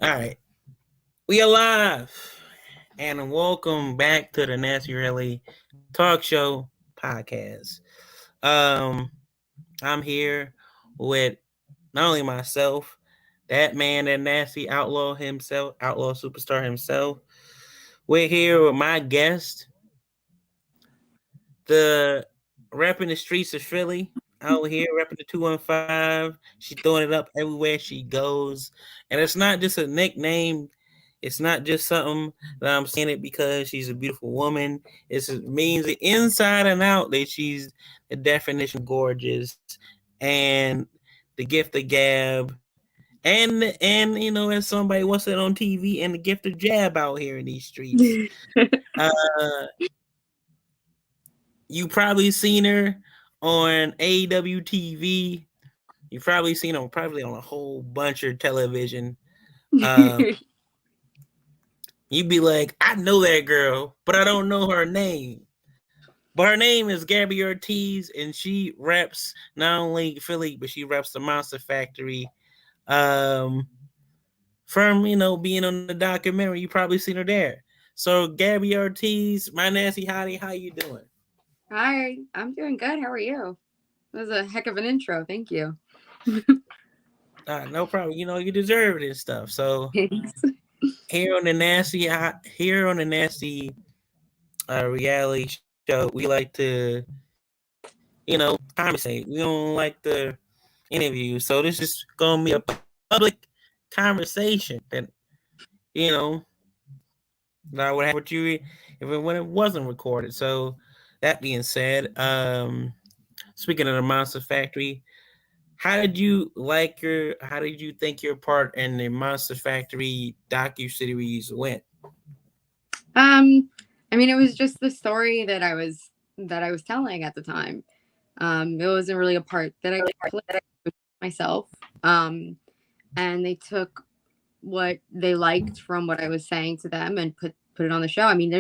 All right, we alive, and welcome back to the Nasty Rally Talk Show podcast. Um, I'm here with not only myself, that man, that nasty outlaw himself, outlaw superstar himself. We're here with my guest, the repping the streets of Philly. Out here repping the 215. She's throwing it up everywhere she goes. And it's not just a nickname. It's not just something that I'm saying it because she's a beautiful woman. It means the inside and out that she's the definition of gorgeous and the gift of gab. And as somebody wants it on TV and the gift of jab out here in these streets. Uh you probably seen her on AEW TV. You've probably seen her probably on a whole bunch of television. Um, you'd be like, I know that girl, but I don't know her name. But her name is Gabby Ortiz, and she reps not only Philly, but she reps the Monster Factory. From being on the documentary, you probably seen her there. So Gabby Ortiz, my nasty hottie, how you doing? Hi, I'm doing good. How are you? That was a heck of an intro. Thank you. No problem. You deserve it and stuff. So Thanks. here on the nasty reality show, we like to conversate. We don't like to interview. So this is gonna be a public conversation that you know that I would have with you when it wasn't recorded. So that being said, speaking of the Monster Factory, how did you think your part in the Monster Factory docu-series went? Um, I mean, it was just the story that I was telling at the time. It wasn't really a part that I played myself. And they took what they liked from what I was saying to them and put it on the show. I mean,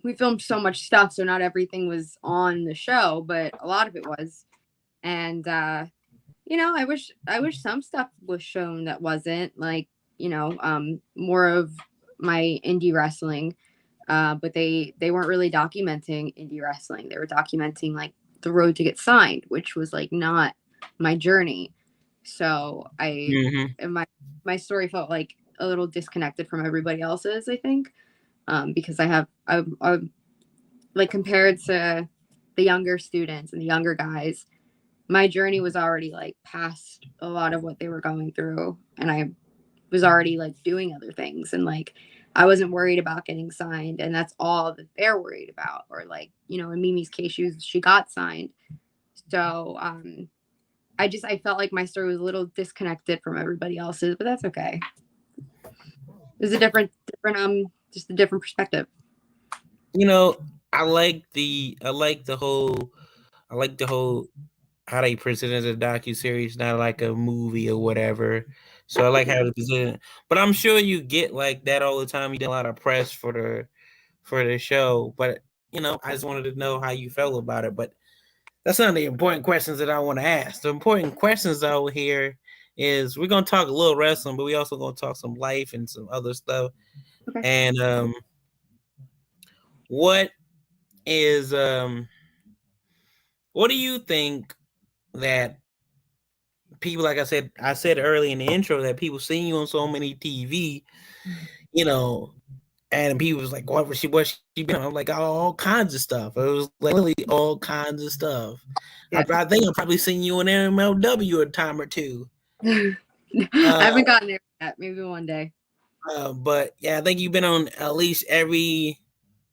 we filmed so much stuff, so not everything was on the show, but a lot of it was. And I wish some stuff was shown that wasn't like, more of my indie wrestling. But they weren't really documenting indie wrestling. They were documenting like the road to get signed, which was like not my journey. So Mm-hmm. my story felt like a little disconnected from everybody else's, I think. Because I'm like, compared to the younger students and the younger guys, my journey was already like past a lot of what they were going through, and I was already like doing other things, and like I wasn't worried about getting signed, and that's all that they're worried about. Or like, in Mimi's case, she got signed. So I felt like my story was a little disconnected from everybody else's, but that's okay. There's a just a different perspective. You know, I like the whole how they presented the docu series, not like a movie or whatever. So I like how they presented, but I'm sure you get like that all the time. You get a lot of press for the show, but I just wanted to know how you felt about it. But that's not the important questions that I want to ask. The important questions over here is we're gonna talk a little wrestling, but we also gonna talk some life and some other stuff. Okay. And what is what do you think that people, like I said early in the intro, that people seeing you on so many TV, you know, and people was like, what she been on? I'm like, all kinds of stuff. It was like really all kinds of stuff. I, Yeah. I think I've probably seen you on MLW a time or two. I Uh, haven't gotten there yet. Maybe one day. but yeah, I think you've been on at least every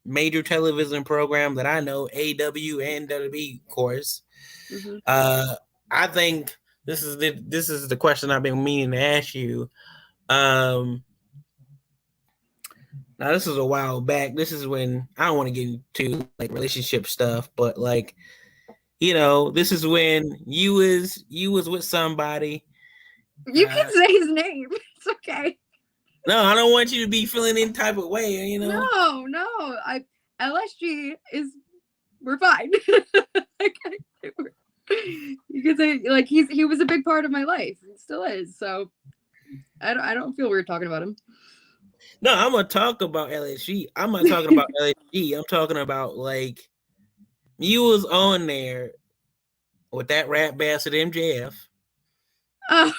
major television program that I know, AW and WWE, of course. Hmm. Uh, I think this is the question I've been meaning to ask you. Um, Now this is a while back. This is when I don't want to get into like relationship stuff, but like this is when you was with somebody. You can Uh, say his name. It's okay. no, I don't want you to be feeling any type of way. No, no. LSG is we're fine. Okay. You could say like he was a big part of my life. He still is. So I don't feel weird talking about him. No, I'm gonna talk about LSG. I'm not talking about LSG. I'm talking about like you was on there with that rap bastard MJF, Oh.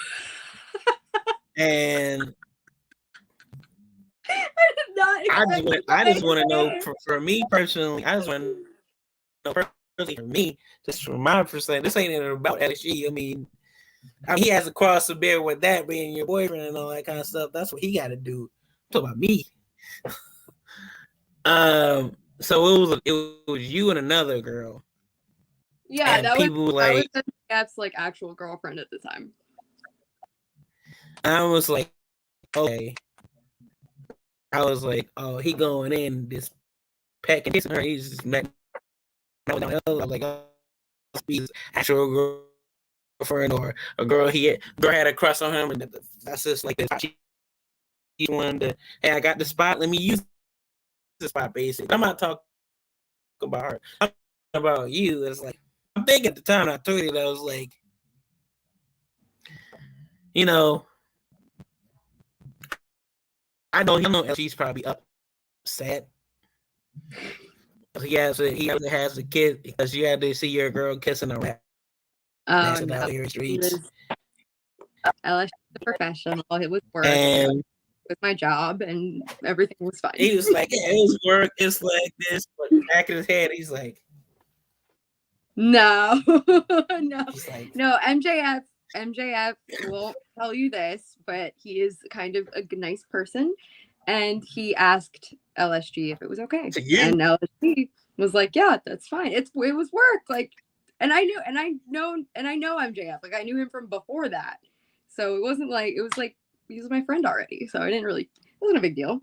and I did not expect I just want to know for me personally. I just want to know personally for me, just from my perspective. This ain't even about LSG. I mean, he has to cross the bear with that being your boyfriend and all that kind of stuff. That's what he got to do. I'm talking about me. So it was you and another girl. Yeah, and that people was like that's like actual girlfriend at the time. I was like, okay. I was like, oh, he going in this pecking kissing her. He's just met. I was like, oh, he's actual girlfriend or a girl girl had a crush on him, and that's just like this. He wanted to, hey, I got the spot. Let me use the spot. Basically, I'm not talking about her. I'm talking about you. It's like I'm thinking at the time I told you that I was like, you know, I know she's probably upset. He has a kid because you had to see your girl kissing a rat. Oh no, out here streets. LSG the professional. It was work. And it was my job, and everything was fine. He was like, "Yeah, it was work. It's like this." But back in his head, he's like, "No, no, like, no." MJF won't tell you this, but he is kind of a nice person, and he asked LSG if it was okay, and LSG was like, "Yeah, that's fine. It was work." Like, and I know MJF. Like, I knew him from before that, so it wasn't like he was my friend already. So it wasn't a big deal,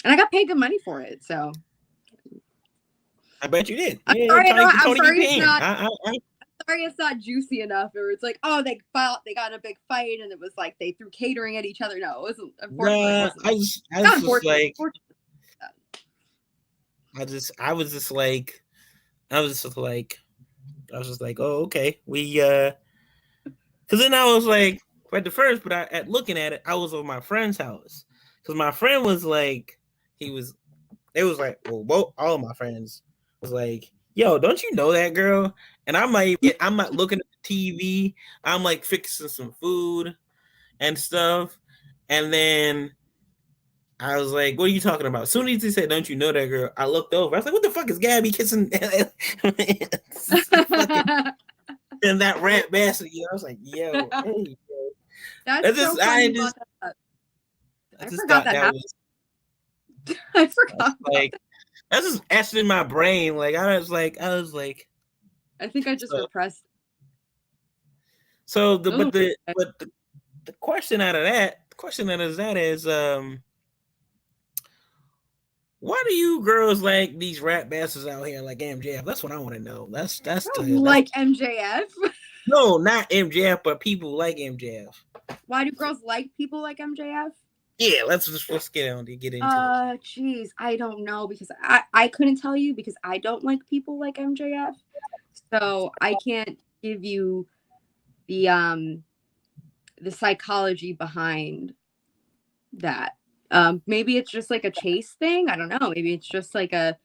and I got paid good money for it. So I bet you did. I'm sorry it's not juicy enough, or it's like, oh, they got in a big fight and it was like they threw catering at each other. No, it wasn't. Unfortunately, it wasn't. I was just like, oh, okay, we because then I was like, at the first, but at looking at it, I was at my friend's house because my friend was like, it was like, well, all of my friends was like, yo, don't you know that girl? And I'm not looking at the TV. I'm like fixing some food and stuff. And then I was like, what are you talking about? As soon as he said, don't you know that girl? I looked over. I was like, what the fuck is Gabby kissing? And that rat bastard, I was like, yo, hey, yo. That's so funny. I forgot that was. I forgot. Like, that's just etched in my brain. Like I was like, I think I just repressed. So the question out of that is why do you girls like these rap bastards out here like MJF? That's what I want to know. That's MJF. No, not MJF, but people like MJF. Why do girls like people like MJF? Yeah, let's get into it. Geez, I don't know because I couldn't tell you because I don't like people like MJF, so I can't give you the psychology behind that. Maybe it's just like a chase thing. I don't know. Maybe it's just like I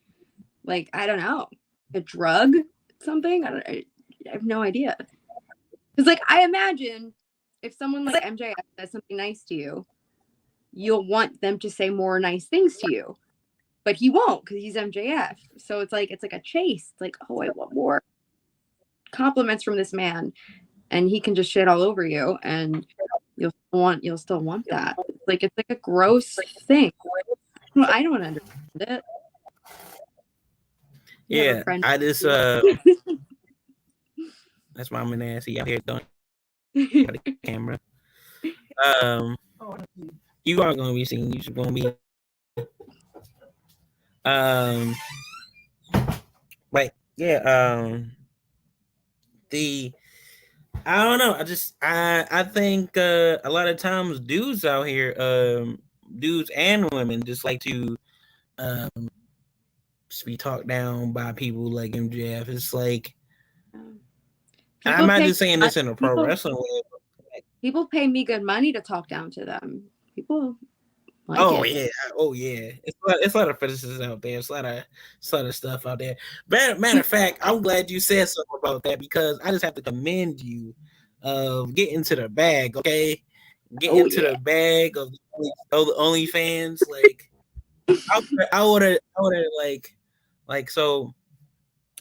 don't know, a drug, something. I have no idea. Because like I imagine if someone like MJF says something nice to you, you'll want them to say more nice things to you, but he won't because he's MJF. So it's like a chase. It's like, oh, I want more compliments from this man, and he can just shit all over you, and you'll still want that. It's like a gross thing. I don't understand it. Yeah, I just that's Mama Nancy out here doing the camera. You are gonna be seen. You're gonna be like I don't know. I think a lot of times dudes out here, dudes and women just like to just be talked down by people like MJF. It's like I'm not just saying this in a pro wrestling way. people pay me good money to talk down to them. People like Oh it. yeah, it's a lot of fetishes out there. It's a lot of stuff out there. Matter of fact, I'm glad you said something about that because I just have to commend you of getting to the bag. Okay, get into the bag of the OnlyFans. Like I would have like so.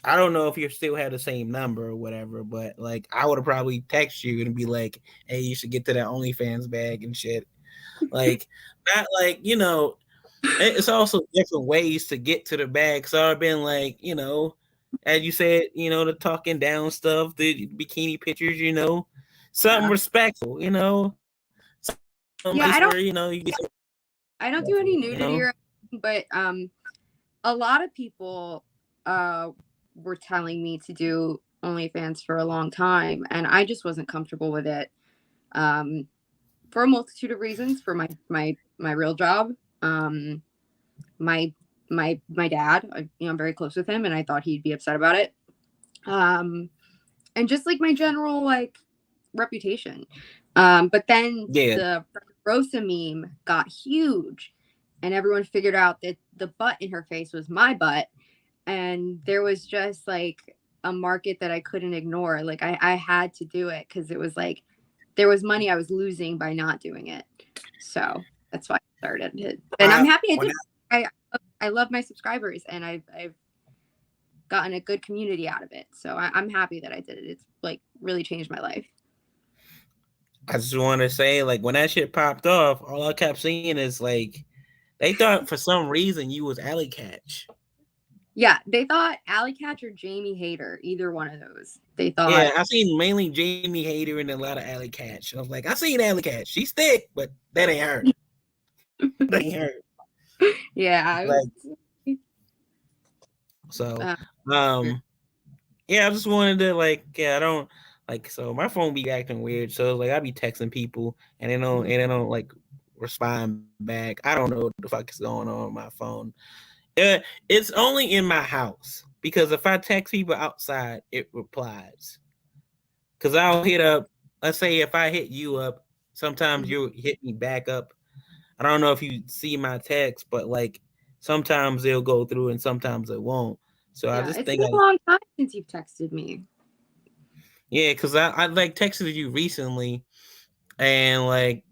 I don't know if you still have the same number or whatever, but like I would have probably text you and be like, "Hey, you should get to that OnlyFans bag and shit." Like not like it's also different ways to get to the bag. So I've been like, as you said, the talking down stuff, the bikini pictures, something respectful, some Yeah, place where you get I don't do any nudity or anything, but a lot of people were telling me to do OnlyFans for a long time, and I just wasn't comfortable with it for a multitude of reasons. For my real job, my dad, I'm very close with him, and I thought he'd be upset about it, and just like my general like reputation. But then the Rosa meme got huge, and everyone figured out that the butt in her face was my butt, and there was just like a market that I couldn't ignore. Like I had to do it because it was like there was money I was losing by not doing it. So that's why I started it, and I'm happy I did. I love my subscribers, and I've gotten a good community out of it. So I'm happy that I did it. It's like really changed my life. I just want to say, like, when that shit popped off, all I kept seeing is like they thought for some reason you was Alley Catch. Yeah, they thought Alley Catch or Jamie Hayter, either one of those. They thought. Yeah, I seen mainly Jamie Hayter and a lot of Alley Catch. I was like, I seen Alley Catch. She's thick, but that ain't her. That ain't her. Yeah. Like, so, yeah, I just wanted to I don't so my phone be acting weird. So like I be texting people and they don't like respond back. I don't know what the fuck is going on my phone. It's only in my house because if I text people outside, it replies. Cause I'll hit up. Let's say if I hit you up, sometimes you'll hit me back up. I don't know if you see my text, but like sometimes it'll go through and sometimes it won't. So I just think it's been a long time since you've texted me. Yeah, because I like texted you recently, and like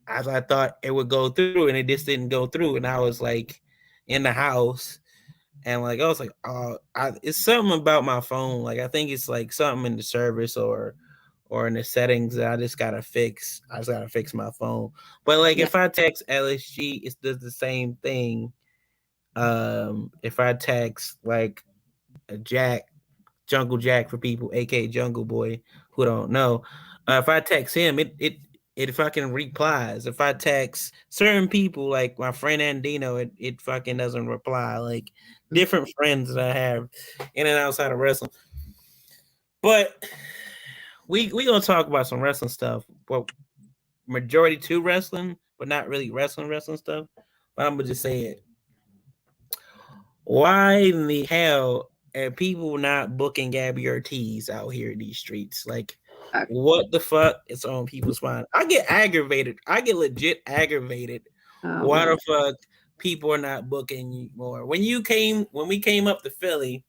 as I thought it would go through, and it just didn't go through, and I was like in the house, and like I was like, oh, it's something about my phone. Like I think it's like something in the service or in the settings that I just gotta fix. I just gotta fix my phone. But like if I text LSG, it does the same thing. If I text like a Jungle Jack for people, aka Jungle Boy, who don't know. If I text him, it fucking replies. If I text certain people, like my friend Andino, it fucking doesn't reply. Like different friends that I have in and outside of wrestling. But we gonna talk about some wrestling stuff. But majority to wrestling, but not really wrestling stuff. But I'm gonna just say it. Why in the hell are people not booking Gabby Ortiz out here in these streets? Like, what the fuck is on people's mind? I get aggravated. I get legit aggravated. Why the fuck people are not booking you more? When we came up to Philly,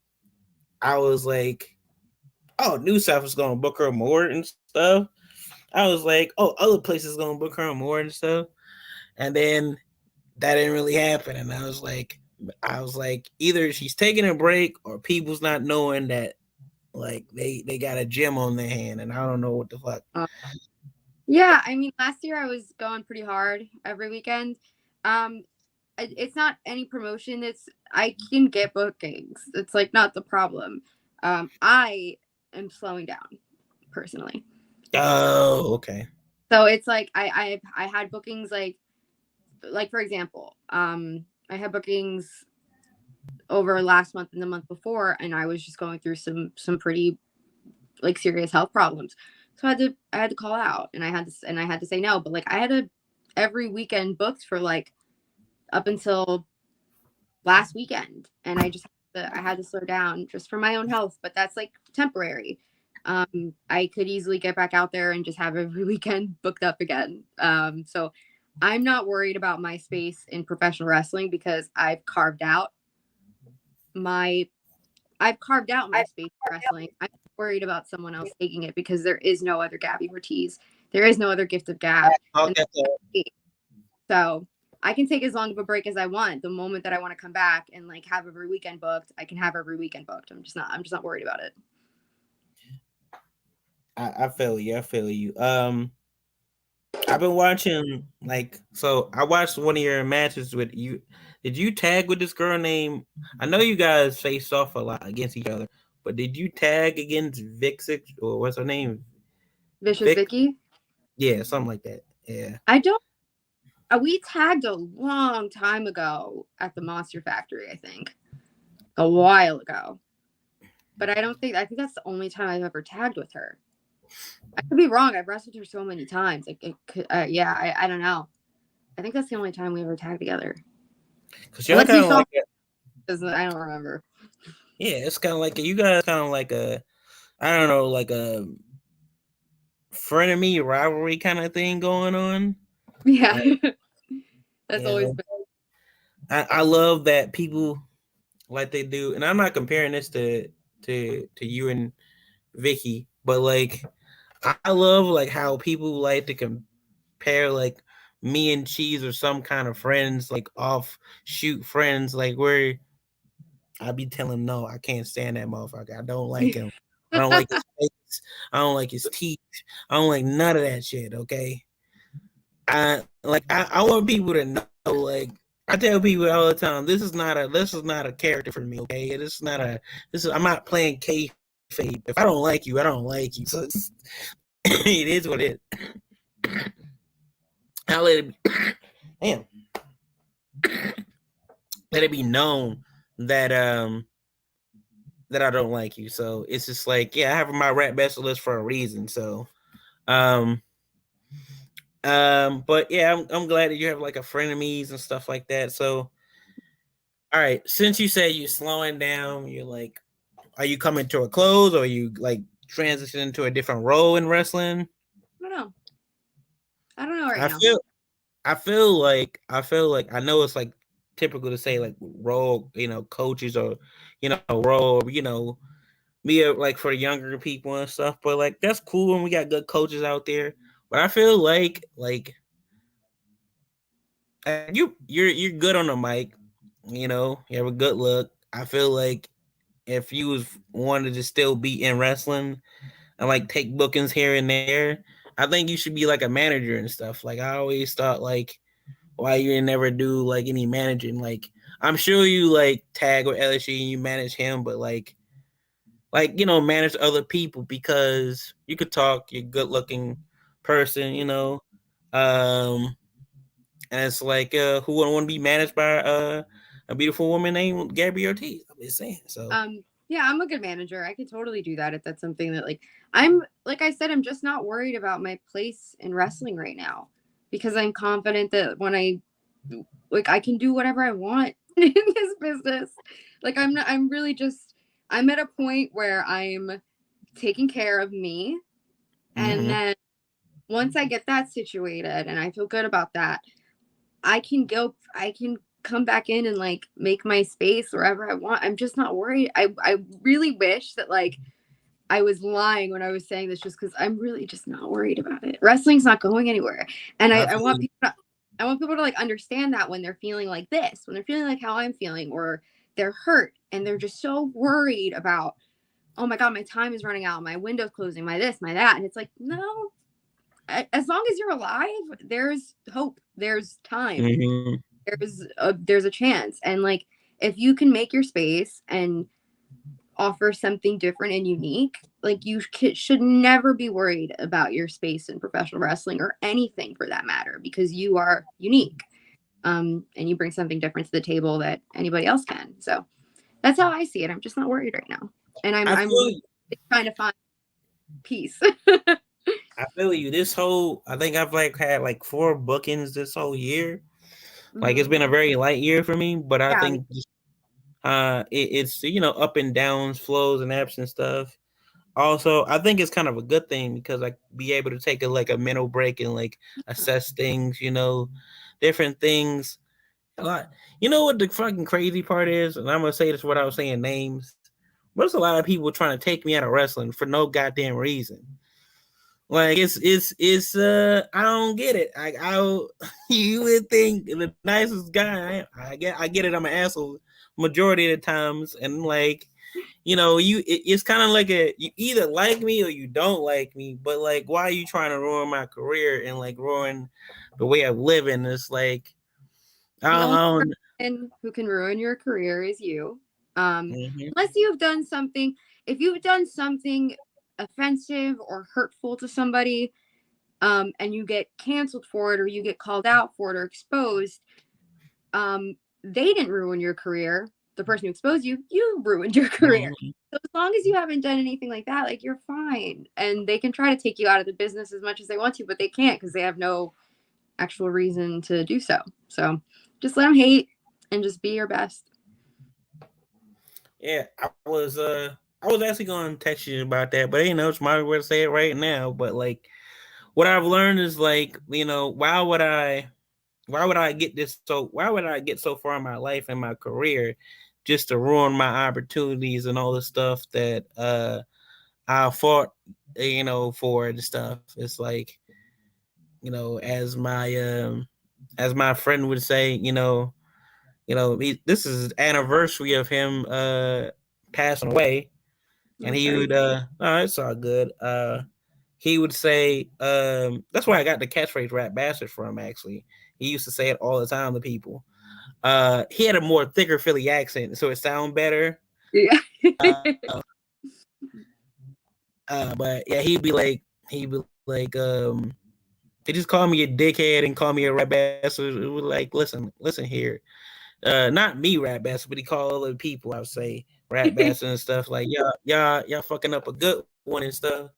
I was like, oh, New South is gonna book her more and stuff. I was like, oh, other places gonna book her more and stuff. And then that didn't really happen. And I was like, either she's taking a break or people's not knowing that like they got a gym on their hand, and I don't know what the fuck. Yeah, I mean, last year I was going pretty hard every weekend. It's not any promotion. I can get bookings. It's like not the problem. I am slowing down personally. Oh, okay. So it's like I had bookings like for example, I had bookings over last month and the month before, and I was just going through some pretty like serious health problems. So I had to call out, and I had to say no. But like I had every weekend booked for like up until last weekend, and I had to slow down just for my own health. But that's like temporary. I could easily get back out there and just have every weekend booked up again. So I'm not worried about my space in professional wrestling because I've carved out my space in wrestling. I'm worried about someone else taking it because there is no other Gabby Ortiz. There is no other Gift of Gab. So I can take as long of a break as I want. The moment that I want to come back and like have every weekend booked, I can have every weekend booked. I'm just not worried about it. I feel you. I feel you. I've been watching so I watched one of your matches with you. Did you tag with this girl named? I know you guys faced off a lot against each other, but did you tag against Vixix or what's her name? Vicious Vicky? Yeah, something like that. Yeah. I don't. We tagged a long time ago at the Monster Factory, I think, a while ago. But I think that's the only time I've ever tagged with her. I could be wrong. I've wrestled her so many times. Like it could, I don't know. I think that's the only time we ever tagged together. Because you're kind of like I don't remember. Yeah, it's kind of like you guys kind of like I don't know, like a frenemy rivalry kind of thing going on. Yeah, that's always been. I love that people like they do, and I'm not comparing this to you and Vicky, but like I love like how people like to compare like me and Cheese or some kind of friends, like offshoot friends, like where I be telling him no, I can't stand that motherfucker. I don't like him. I don't like his face. I don't like his teeth. I don't like none of that shit. Okay. I want people to know, like I tell people all the time, this is not a character for me. Okay, I'm not playing kayfabe. If I don't like you, I don't like you. So it is what it is. I'll let it be. Damn. Let it be known that that I don't like you. So it's just like, yeah, I have my rap best list for a reason. So but yeah, I'm glad that you have like a frenemies and stuff like that. So all right, since you say you're slowing down, you're like, are you coming to a close or are you like transitioning to a different role in wrestling? I don't know right now. I feel like I know it's like typical to say like role, coaches or role, me like for the younger people and stuff, but like that's cool when we got good coaches out there. But I feel like you're good on the mic, you have a good look. I feel like if you was wanted to still be in wrestling and like take bookings here and there, I think you should be like a manager and stuff. Like I always thought like why you never do like any managing. Like I'm sure you like tag with LSU and you manage him, but like manage other people because you could talk, you're a good looking person, and it's like who wouldn't want to be managed by a beautiful woman named Gabby Ortiz? I'm just saying. So yeah, I'm a good manager. I could totally do that if that's something that I'm just not worried about my place in wrestling right now because I'm confident that when I can do whatever I want in this business. Like I'm at a point where I'm taking care of me. And then once I get that situated and I feel good about that, I can come back in and like make my space wherever I want. I'm just not worried. I really wish that like I was lying when I was saying this just because I'm really just not worried about it. Wrestling's not going anywhere. And I want people to like understand that when they're feeling like this, when they're feeling like how I'm feeling, or they're hurt and they're just so worried about, oh my God, my time is running out, my window's closing, my this, my that. And it's like, no, as long as you're alive, there's hope, there's time, there's a chance. And like, if you can make your space and offer something different and unique, like you should never be worried about your space in professional wrestling or anything for that matter, because you are unique. And you bring something different to the table that anybody else can. So that's how I see it. I'm just not worried right now. And I'm trying to find peace. I feel you. I think I've like had like 4 bookings this whole year. Like it's been a very light year for me, but I think it's up and downs, flows and ebbs and stuff. also, I think it's kind of a good thing because I be able to take a mental break and like assess things, different things. A lot. You know what the fucking crazy part is, and I'm gonna say this without saying names. There's a lot of people trying to take me out of wrestling for no goddamn reason. Like it's I don't get it. I you would think the nicest guy. I get it. I'm an asshole majority of the times, and like it's kind of like you either like me or you don't like me. But like, why are you trying to ruin my career and like ruin the way I'm living? It's like The I only don't. person who can ruin your career is you. Mhm. Unless you've done something, if you've done something offensive or hurtful to somebody, and you get canceled for it or you get called out for it or exposed, they didn't ruin your career. The person who exposed you, you ruined your career. Mhm. So as long as you haven't done anything like that, like you're fine. And they can try to take you out of the business as much as they want to, but they can't because they have no actual reason to do so. So just let them hate and just be your best. Yeah, I was actually going to text you about that, but it's my way to say it right now. But like, what I've learned is like, why would I get so far in my life and my career just to ruin my opportunities and all the stuff that I fought, for the stuff. It's like, as my friend would say, this is anniversary of him passing away, and I'm he sorry. would oh, it's all good. He would say, that's why I got the catchphrase "rap bastard" from. Actually, he used to say it all the time to people. He had a more thicker Philly accent, so it sounded better. Yeah. Uh, but yeah, he just called me a dickhead and called me a rap bastard. It was like, listen here. Not me rap bastard, but he called other people, I would say, rap bastard and stuff. Like y'all fucking up a good one and stuff.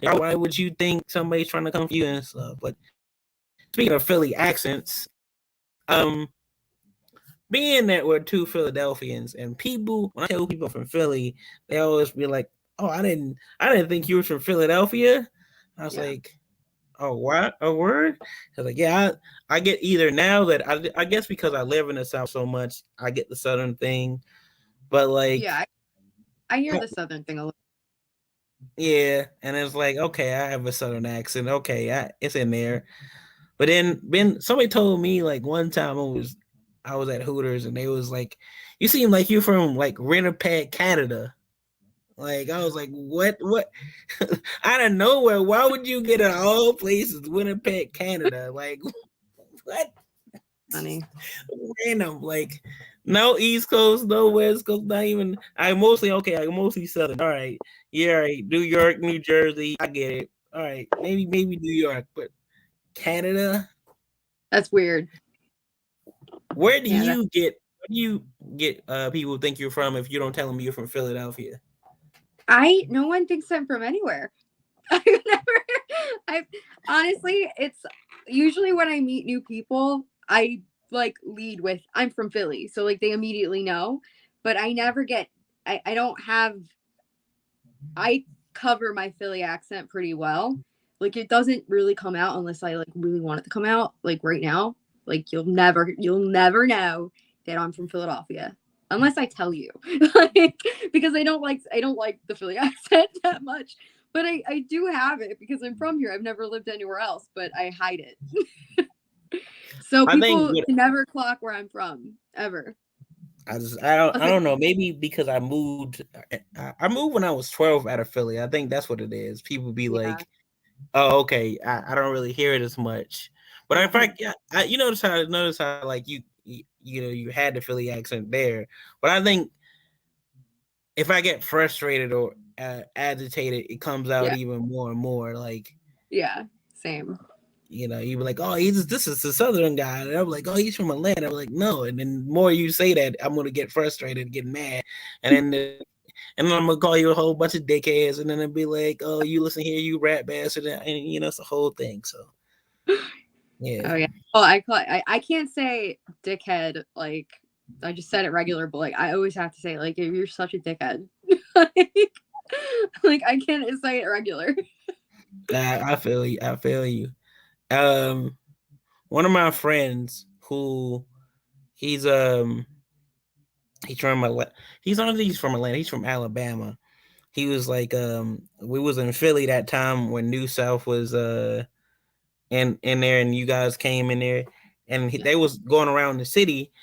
Why would you think somebody's trying to come for you and stuff? But speaking of Philly accents, being that we're two Philadelphians and people, when I tell people from Philly, they always be like, "Oh, I didn't think you were from Philadelphia." I was Yeah. like, "Oh, what? A word?" I was like, "Yeah, I get either now that I guess because I live in the South so much, I get the Southern thing, but Yeah. like, I hear the Southern thing a lot. yeah, and it's like, okay, I have a Southern accent, okay, it's in there." But then somebody told me like one time I was at Hooters and they was like, "You seem like you're from like Winnipeg, Canada." Like I was like, "What?" Out of nowhere, why would you get in all places Winnipeg, Canada? Like what? Funny. Random, like no East Coast, no West Coast, not even. I mostly Southern. All right, yeah, all right. New York, New Jersey, I get it. All right, maybe New York, but Canada. That's weird. Where do Yeah. you get people think you're from if you don't tell them you're from Philadelphia? No one thinks I'm from anywhere. I've never, I've honestly, it's usually when I meet new people, I like lead with, I'm from Philly. So like they immediately know, but I never get, I don't have, I cover my Philly accent pretty well. Like it doesn't really come out unless I like really want it to come out. Like right now, like you'll never know that I'm from Philadelphia unless I tell you, like, because I don't like the Philly accent that much. But I do have it because I'm from here. I've never lived anywhere else, but I hide it. So I think people can never clock where I'm from ever. I Unless don't know, maybe because I moved when I was 12 out of Philly. I think that's what it is. People be yeah. like, "Oh, okay, I don't really hear it as much." But in fact, yeah, you notice how like you had the Philly accent there. But I think if I get frustrated or agitated, it comes out Yeah. even more and more. Like, Yeah. Same. you be like, "Oh, this is the Southern guy," and I'm like, "Oh, he's from Atlanta." I'm like, "No," and then the more you say that, I'm gonna get frustrated, get mad, and and then I'm gonna call you a whole bunch of dickheads, and then it'll be like, "Oh, you listen here, you rat bastard," and it's the whole thing. So Oh yeah, yeah. Well, I can't say dickhead like I just said it regular, but like I always have to say like you're such a dickhead. Like, Like I can't say it regular. I feel you. I feel you. One of my friends who he's he's from he's not he's from Atlanta. He's from Alabama. He was like we was in Philly that time when New South was in there, and you guys came in there, and they was going around the city,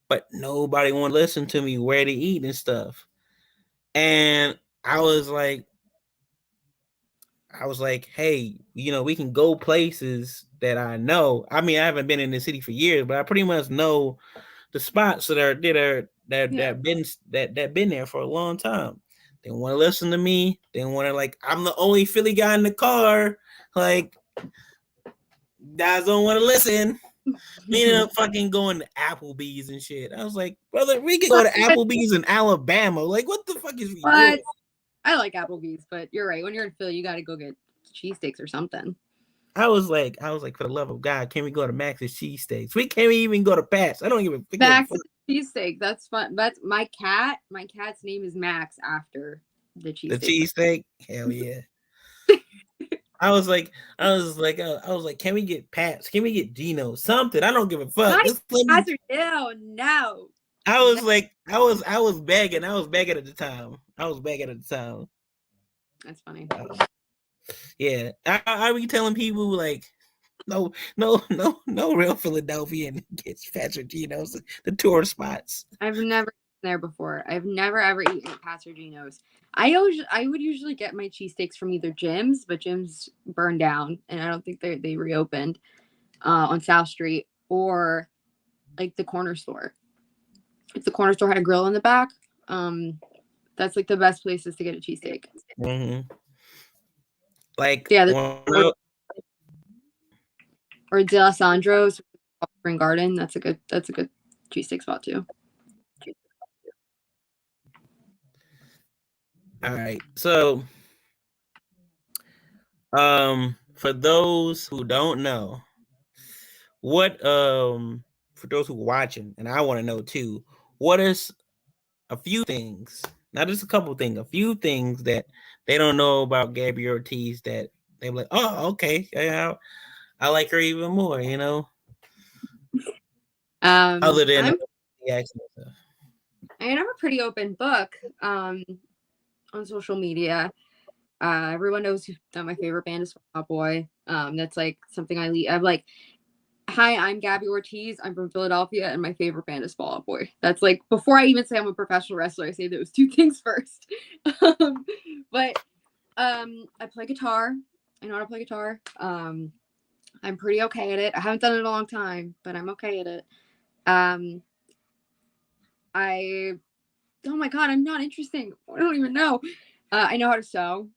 but nobody wanted to listen to me where to eat and stuff. And I was like, hey, we can go places that I know. I mean, I haven't been in the city for years, but I pretty much know the spots that been there for a long time. They want to listen to me. They want to, like, I'm the only Philly guy in the car. Like, guys don't want to listen. We ended up fucking going to Applebee's and shit. I was like, brother, we could go to Applebee's in Alabama. Like, what the fuck is we doing? I like Applebee's, but you're right. When you're in Philly, you got to go get cheesesteaks or something. I was like, for the love of God, can we go to Max's Cheesesteaks? We can't even go to Pat's. I don't even think Max's Cheesesteak. That's fun. That's my cat. My cat's name is Max after the cheesesteak. The cheesesteak? Hell yeah. I was like, can we get Pat's? Can we get Gino? Something. I don't give a fuck. No. I was like, I was begging. I was begging at the time. That's funny. Yeah. I be telling people like, no real Philadelphian gets Pat's or Gino's, the tourist spots. I've never been there before. I've never ever eaten at Pat's or Gino's. I would usually get my cheesesteaks from either Jim's, but Jim's burned down, and I don't think they reopened on South Street, or like the corner store. If the corner store had a grill in the back, that's like the best places to get a cheesesteak. Mm-hmm. Like, yeah, or D'Alessandro's Spring Garden. That's a good cheesesteak spot too. All right, so for those who don't know, what for those who are watching, and I want to know too, what is a few things, not just a couple things, a few things that they don't know about Gabby Ortiz that they're like, oh, okay, yeah, I like her even more, other than the accent stuff. I'm a pretty open book on social media. Everyone knows that my favorite band is Fall Out Boy. That's like something I'm like, hi, I'm Gabby Ortiz. I'm from Philadelphia, and my favorite band is Fall Out Boy. That's like, before I even say I'm a professional wrestler, I say those two things first. But I play guitar. I know how to play guitar. I'm pretty okay at it. I haven't done it in a long time, but I'm okay at it. Oh my God, I'm not interesting. I don't even know. I know how to sew.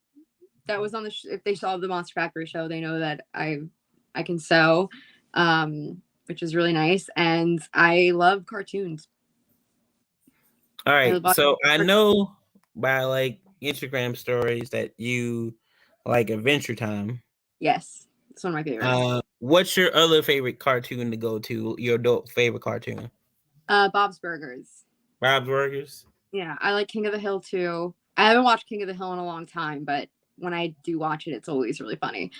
That was on the if they saw the Monster Factory show, they know that I can sew, which is really nice. And I love cartoons. All right, so I know by like Instagram stories that you like Adventure Time. Yes, it's one of my favorites. What's your other favorite cartoon to go to? Your adult favorite cartoon? Bob's Burgers. Bob's Burgers? Yeah, I like King of the Hill too. I haven't watched King of the Hill in a long time, but when I do watch it, it's always really funny.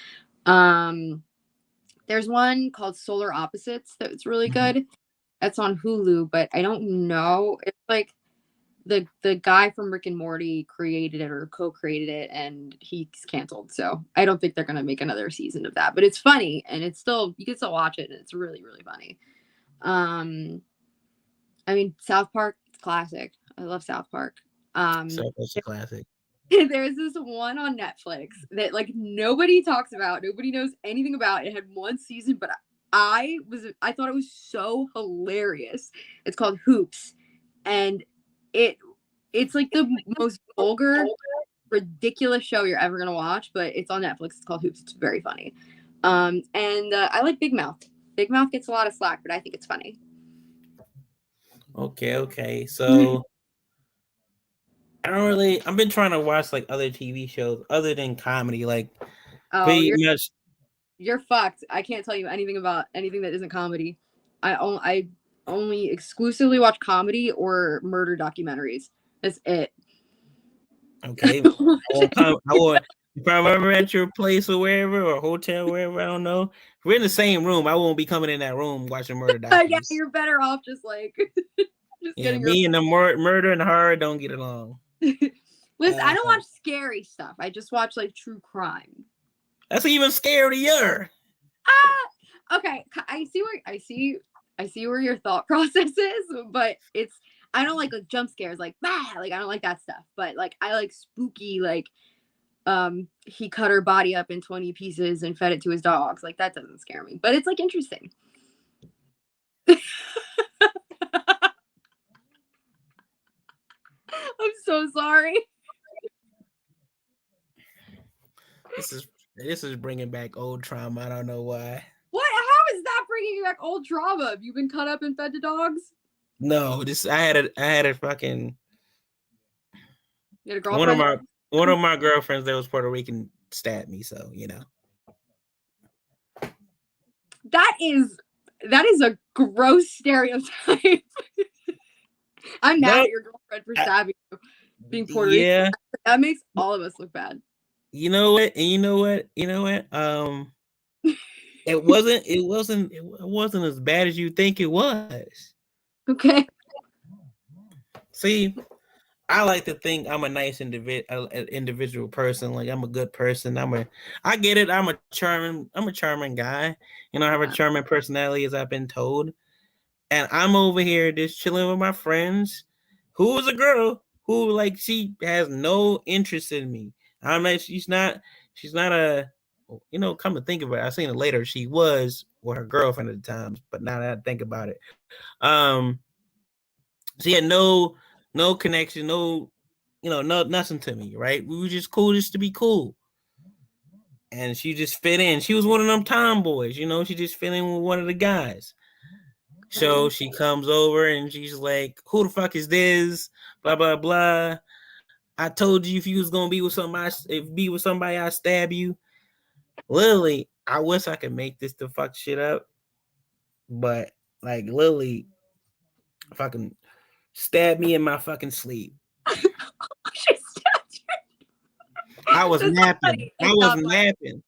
There's one called Solar Opposites that's really good. That's on Hulu, but I don't know. It's like the guy from Rick and Morty created it or co-created it, and he's canceled. So I don't think they're gonna make another season of that. But it's funny, and it's still, you can still watch it, and it's really, really funny. I mean, South Park, it's classic. I love South Park. South Park's a classic. There's this one on Netflix that like nobody talks about, nobody knows anything about. It had one season, but I thought it was so hilarious. It's called Hoops, and it's like the most vulgar, ridiculous show you're ever gonna watch, but it's on Netflix. It's called Hoops. It's very funny. And I like Big Mouth. Big Mouth gets a lot of slack, but I think it's funny. Okay. So I've been trying to watch like other TV shows other than comedy, like you're fucked. I can't tell you anything about anything that isn't comedy. I only exclusively watch comedy or murder documentaries. That's it. Okay, I won't. If I'm ever at your place or wherever, or hotel, wherever, I don't know. If we're in the same room, I won't be coming in that room watching murder Yeah, documentaries. you're better off just like just Yeah, getting your. me and the murder and horror don't get along. Listen, I don't watch scary stuff. I just watch like true crime. That's even scarier. Okay, I see where your thought process is, but I don't like jump scares, like like I don't like that stuff. But like I like spooky, like he cut her body up in 20 pieces and fed it to his dogs. Like that doesn't scare me, but it's like interesting. I'm so sorry. This is bringing back old trauma. I don't know why. What? How is that bringing back old trauma? Have you been cut up and fed to dogs? No, I had a fucking You had a girlfriend? one of my girlfriends that was Puerto Rican stabbed me. So you know. That is a gross stereotype. I'm mad at your girlfriend for stabbing you, being Puerto Rican. That makes all of us look bad. You know what? And you know what? It wasn't as bad as you think it was. Okay. See, I like to think I'm a nice individual person. Like I'm a good person. I get it. I'm a charming guy. You know, I have a charming personality, as I've been told. And I'm over here just chilling with my friends. Who is a girl who like she has no interest in me. I'm like she's not a, you know, come to think of it, I seen it later. She was with her girlfriend at the time, but now that I think about it, she had no connection, no, you know, nothing to me, right? We were just cool just to be cool. And she just fit in. She was one of them tomboys, you know, she just fit in with one of the guys. So she comes over and she's like, who the fuck is this? Blah, blah, blah. I told you if you was gonna be with somebody, I'd stab you. Lily, I wish I could make this the fuck shit up. But like Lily fucking stabbed me in my fucking sleep. She stabbed you. I was napping. I was napping.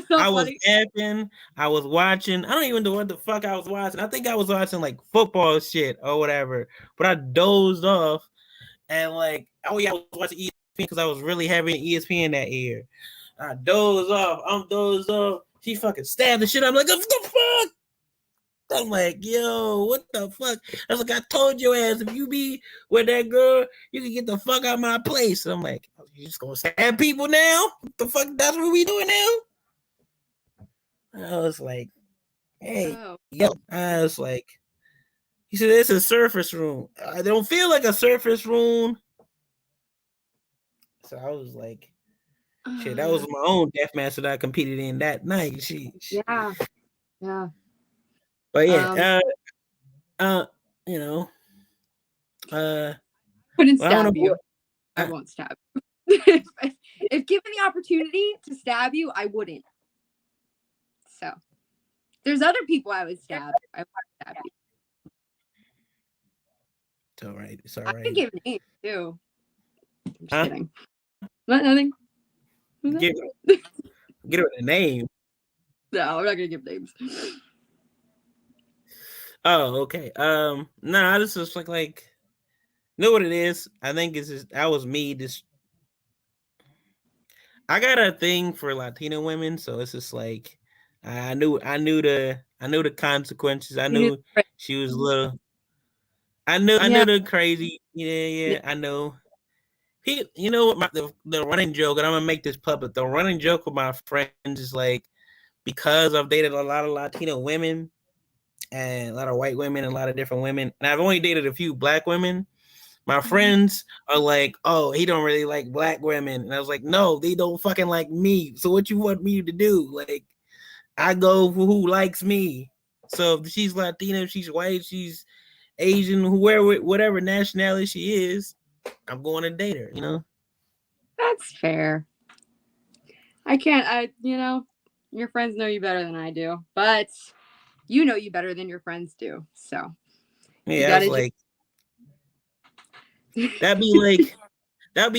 I was watching. I don't even know what the fuck I was watching. I think I was watching like football shit or whatever. But I dozed off and like, oh yeah, I was watching ESPN because I was really having ESPN that year. I dozed off. I'm dozed off. She fucking stabbed the shit. I'm like, what the fuck? I'm like, yo, what the fuck? I was like, I told your ass if you be with that girl, you can get the fuck out of my place. And I'm like, you just gonna stab people now? What the fuck? That's what we doing now? I was like, hey, yo. I was like, he said, it's a surface room. I don't feel like a surface room. So I was like, shit, that was my own death match that I competed in that night. Yeah. But yeah, you know, couldn't stab you. I won't stab you. If given the opportunity to stab you, I wouldn't. So there's other people I would stab. I would stab you. It's all right. It's all right. I could give names too. I'm just kidding. Nothing. Give her a name. No, I'm not gonna give names. Oh, okay. No, I just like, you know what it is? I think it's just that was me. I got a thing for Latino women, so it's just like I knew the consequences. I knew she was a little. I knew the crazy. Yeah. I know. You know what? The running joke, and I'm gonna make this public. The running joke with my friends is like, because I've dated a lot of Latino women and a lot of white women and a lot of different women, and I've only dated a few black women. My friends are like, oh, he don't really like black women. And I was like, no, they don't fucking like me. So what you want me to do? Like, I go for who likes me. So if she's Latino, she's white, she's Asian, whoever, whatever nationality she is, I'm going to date her, you know? That's fair. You know, your friends know you better than I do, but you know you better than your friends do. So yeah, I was like, that'd be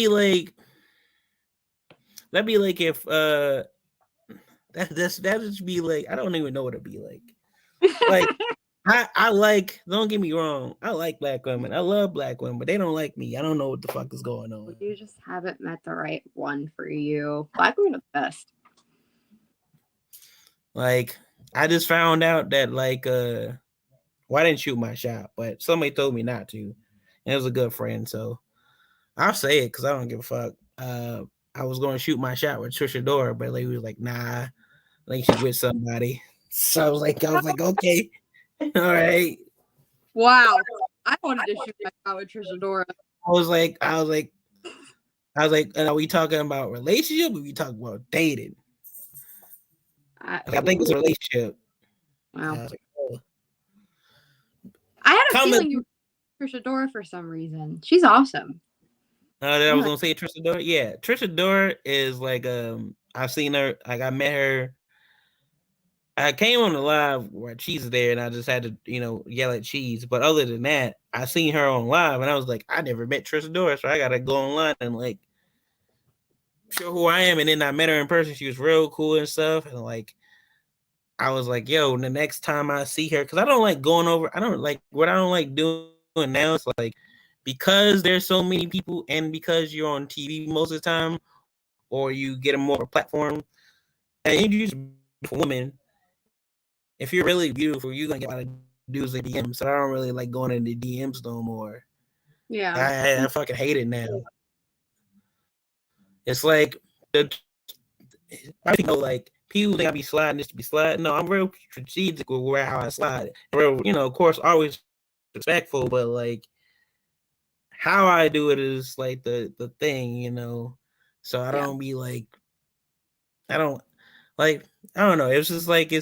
like that'd be like if that just be like I don't even know what it'd be like. Like I like, don't get me wrong, I like black women. I love black women, but they don't like me. I don't know what the fuck is going on. You just haven't met the right one for you. Black women are the best. Like I just found out that like well, I didn't shoot my shot, but somebody told me not to. And it was a good friend, so I'll say it because I don't give a fuck. I was going to shoot my shot with Trisha Dora, but like, he was like, "Nah, I think she's with somebody." So I was like, okay, all right. Wow. I wanted to shoot my shot with Trisha Dora. I was like, are we talking about relationship? Or are we talking about dating? I think it's a relationship. Wow. I was like, oh. I had a feeling you were Trisha Dora for some reason. She's awesome. I was gonna say Trisha Dora. Yeah, Trisha Dora is like I've seen her. Like I met her. I came on the live where Cheese is there, and I just had to yell at Cheese. But other than that, I seen her on live, and I was like, I never met Trisha Dora, so I gotta go online and like show who I am. And then I met her in person. She was real cool and stuff, and like I was like, yo, the next time I see her, because I don't like going over. I don't like doing now. It's like, because there's so many people and because you're on TV most of the time or you get a more platform and you just a woman, if you're really beautiful, you're gonna get a lot of dudes in DMs. So I don't really like going into DMs no more. Yeah, I fucking hate it now. It's like I know like people think I be sliding just to be sliding. No, I'm real strategic with how I slide. Real, of course, always respectful, but like how I do it is like the thing, So I don't be like, I don't know. It's just like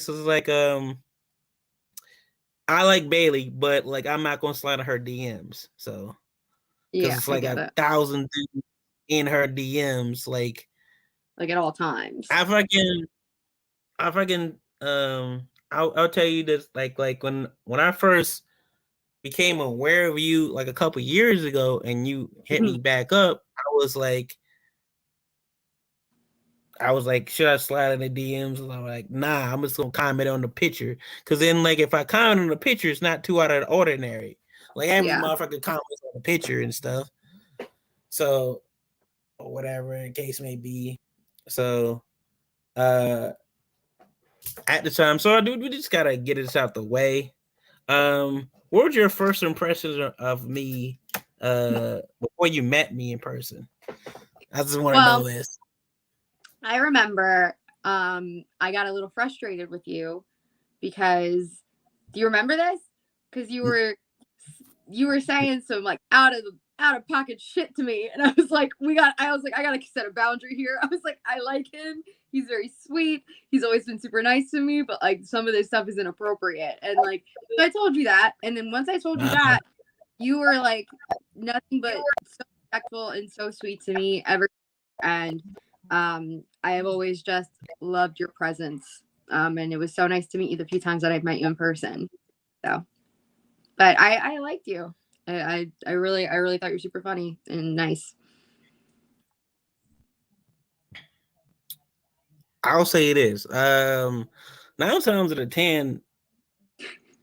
I like Bailey, but like I'm not gonna slide in her DMs. So because it's like 1,000 dudes in her DMs, like at all times. I'll tell you this, like when I first became aware of you like a couple years ago and you hit me back up, I was like, should I slide in the DMs? And I'm like, nah, I'm just gonna comment on the picture. Cause then like if I comment on the picture, it's not too out of the ordinary. Like every motherfucker comments on the picture and stuff. So or whatever the case may be. So at the time, so we just gotta get this out the way. What was your first impressions of me before you met me in person? I just want to know this. I remember I got a little frustrated with you because, do you remember this? Because you were saying some like out of pocket shit to me, and I was like, I gotta set a boundary here. I was like, I like him. He's very sweet. He's always been super nice to me, but like some of this stuff is inappropriate. And like, so I told you that, and then once I told you that, you were like nothing but so respectful and so sweet to me ever. And I have always just loved your presence. And it was so nice to meet you the few times that I've met you in person. So, but I liked you. I really thought you were super funny and nice. I'll say it is. 9 times out of 10,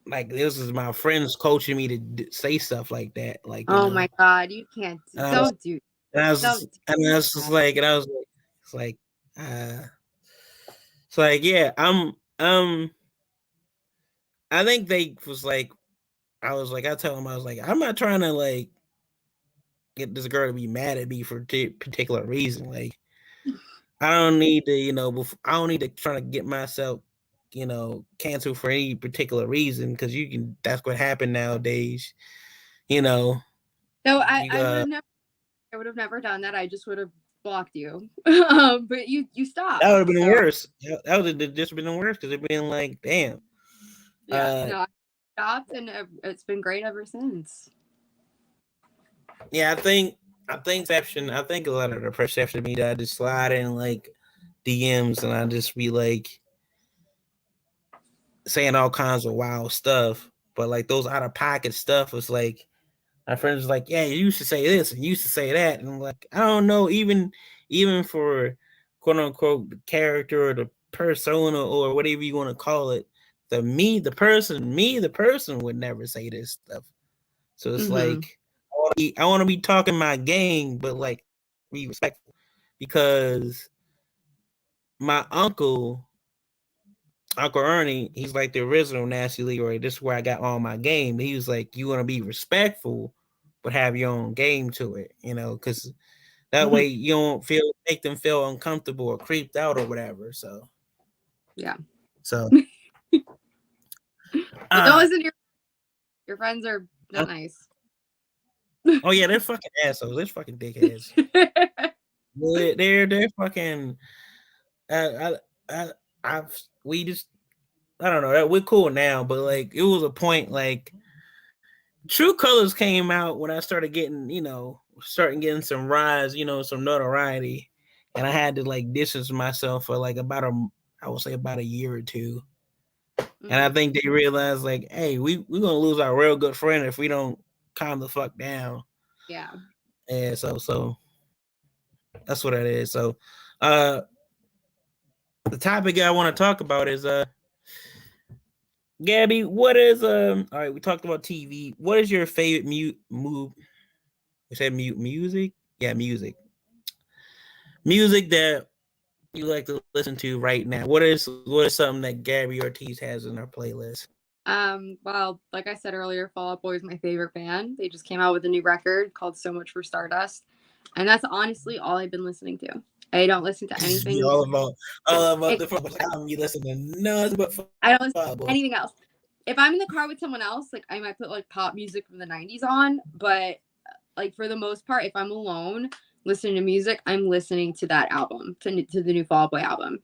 like this is my friends coaching me to say stuff like that. Like, my God, you can't don't do. And I was just like, it's like, yeah, I think they was like, I tell them, I was like, I'm not trying to like get this girl to be mad at me for a particular reason. Like, I don't need to, I don't need to try to get myself, canceled for any particular reason because that's what happened nowadays, No, I would have never done that. I just would have blocked you. But you stopped. That would have been worse. That would have just been worse because it'd been like, damn. Yeah, no, I stopped and it's been great ever since. Yeah, I think a lot of the perception of me that I just slide in like DMs and I just be like saying all kinds of wild stuff. But like those out of pocket stuff was like my friends was like, yeah, you used to say this and you used to say that. And I'm like, I don't know, even for quote unquote the character or the persona or whatever you want to call it, the person would never say this stuff. So it's like I want to be talking my game, but like be respectful because my Uncle Ernie, he's like the original Nasty Leroy. This is where I got all my game. He was like, you want to be respectful, but have your own game to it, because that way you don't make them feel uncomfortable or creeped out or whatever. So yeah. So don't listen to your friends are not nice. Oh yeah, they're fucking assholes. They're fucking dickheads. they're fucking. We just, I don't know. We're cool now, but like it was a point. Like True Colors came out when I started getting, getting some rise, some notoriety, and I had to like distance myself for like about a year or two. And I think they realized like, hey, we're gonna lose our real good friend if we don't calm the fuck down. Yeah. And so that's what it is. So the topic I want to talk about is Gabby, what is all right, we talked about TV. What is your favorite music? Yeah, music. Music that you like to listen to right now. What is something that Gabby Ortiz has in her playlist? Well, like I said earlier, Fall Out Boy is my favorite band. They just came out with a new record called So Much for Stardust. And that's honestly all I've been listening to. I don't listen to anything. all about the album. You listen to nothing but I don't listen to anything else. If I'm in the car with someone else, like I might put like pop music from the 90s on, but like for the most part, if I'm alone listening to music, I'm listening to that album, to the new Fall Out Boy album.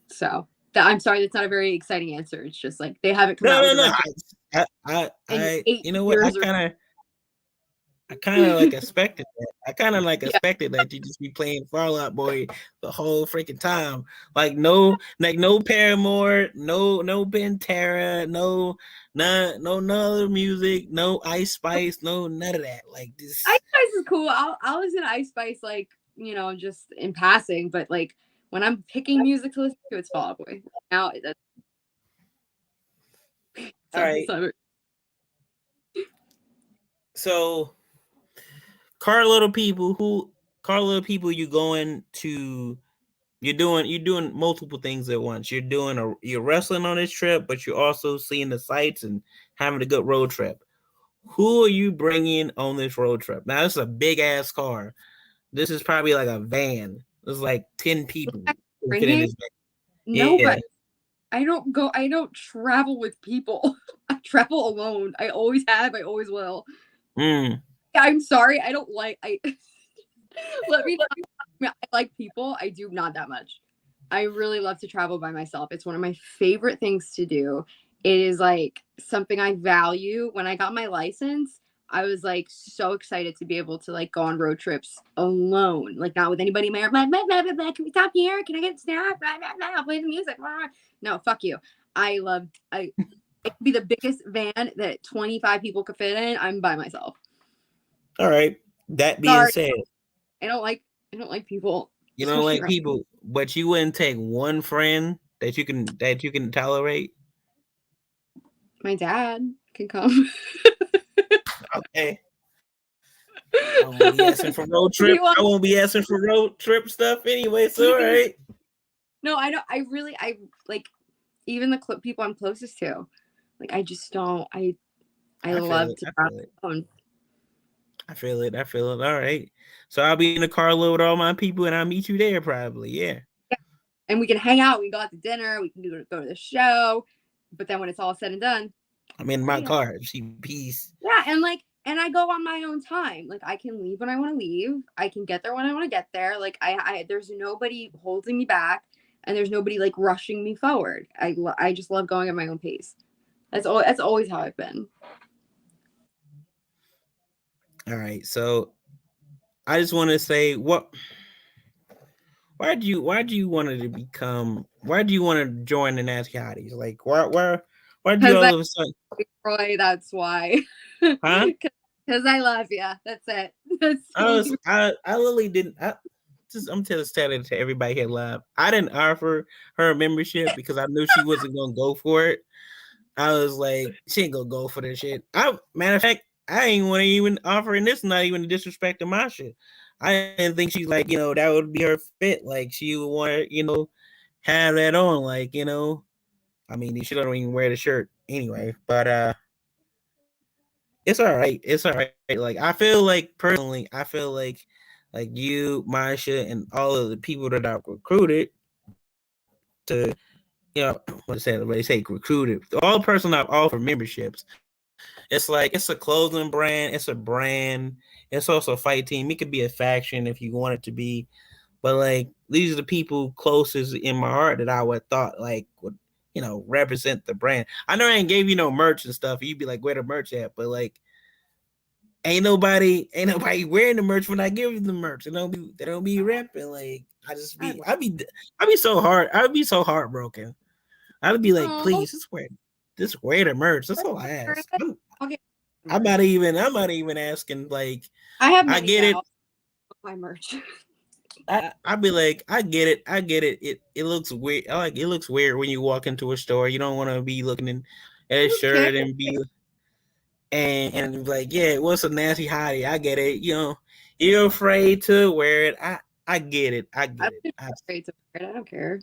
So I'm sorry, that's not a very exciting answer. It's just like they haven't come out with a record. I you know what? I kind of like expected that. I kind of like expected that you just be playing Fall Out Boy the whole freaking time. Like no Paramore, no Pantera, no other music, no Ice Spice, no none of that. Like this. Ice Spice is cool. I'll listen to Ice Spice like just in passing, but like when I'm picking music to listen to, it's Fall Out Boy. Now that's all right. So. Carlotta people, you're doing multiple things at once. You're wrestling on this trip, but you're also seeing the sights and having a good road trip. Who are you bringing on this road trip? Now, this is a big ass car. This is probably like a van. There's like 10 people. No, but I don't travel with people. I travel alone. I always have. I always will. I'm sorry. I don't like. Let me. I like people. I do not that much. I really love to travel by myself. It's one of my favorite things to do. It is like something I value. When I got my license, I was like so excited to be able to like go on road trips alone, like not with anybody. Can we stop here? Can I get a snack? I'll play the music. No, fuck you. It could be the biggest van that 25 people could fit in. I'm by myself. All right. That being said, I don't like people. You don't like people, but you wouldn't take one friend that you can tolerate. My dad can come. Okay. I won't be asking for road trip. I won't be asking for road trip stuff anyway. So all right. No, I don't. I like even the people I'm closest to. Like I just don't. I love to travel alone. I feel it. All right. So I'll be in the car with all my people and I'll meet you there probably. Yeah. And we can hang out. We can go out to dinner. We can go to the show. But then when it's all said and done, I'm in my car. Peace. Yeah. And I go on my own time. Like I can leave when I want to leave. I can get there when I want to get there. Like there's nobody holding me back and there's nobody like rushing me forward. I just love going at my own pace. That's always how I've been. All right, so I just want to say, why do you want to join the Nasty Hotties? Like, why do you all of a sudden? Roy, that's why. Huh? Because I love you. That's it. I literally didn't. I'm just telling it to everybody here live. I didn't offer her a membership because I knew she wasn't gonna go for it. I was like, she ain't gonna go for this shit. Matter of fact, I ain't want to even offer, and this not even a disrespect to my shit. I didn't think she's like, that would be her fit. Like she would want to, have that on. Like, I mean, she don't even wear the shirt anyway. But it's all right. It's all right. Like I feel like personally, I feel like you, Marsha, and all of the people that I've recruited to, what they say recruited, all the person I've offered memberships. It's like it's a clothing brand, it's a brand, it's also a fight team. It could be a faction if you want it to be, but like these are the people closest in my heart that I would thought like would represent the brand. I know I ain't gave you no merch and stuff. You'd be like, where the merch at? But like, ain't nobody wearing the merch when I give you the merch. They don't be repping. Like I'd be so heartbroken. I'd be like, please, just wear the merch. That's all I ask. I'm not even asking. Like, I get it. My merch. I'd be like, I get it. It looks weird. It looks weird when you walk into a store. You don't want to be looking at a shirt and be and like, yeah, what's a nasty hottie? I get it. You're afraid to wear it. I get it. I'm afraid to wear it. I don't care.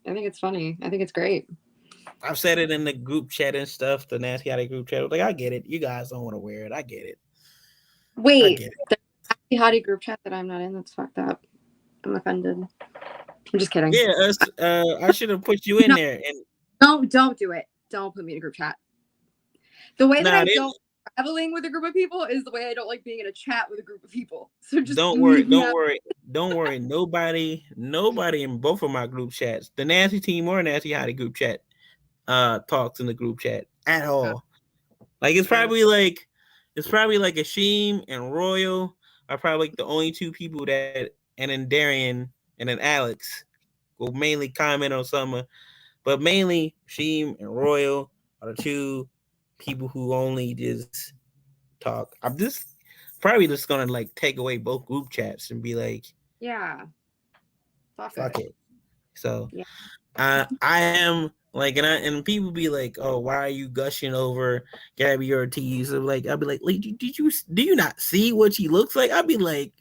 I think it's funny. I think it's great. I've said it in the group chat and stuff, the Nasty Hottie group chat. I was like, I get it. You guys don't want to wear it. I get it. Wait, the Nasty Hottie group chat that I'm not in, that's fucked up. I'm offended. I'm just kidding. Yeah, I should have put you in there. And don't do it. Don't put me in a group chat. The way that I don't traveling with a group of people is the way I don't like being in a chat with a group of people. So just don't worry. Nobody in both of my group chats, the Nasty Team or Nasty Hottie group chat, talks in the group chat at all. Like it's probably like Ashim and Royal are probably like the only two people that, and then Darian and then Alex will mainly comment on something, but mainly Ashim and Royal are the two people who only just talk. I'm just probably just gonna like take away both group chats and be like, yeah, fuck it. So yeah. I am like, and people be like, oh, why are you gushing over Gabby Ortiz? So like, I'd be like, do you not see what she looks like? I'd be like,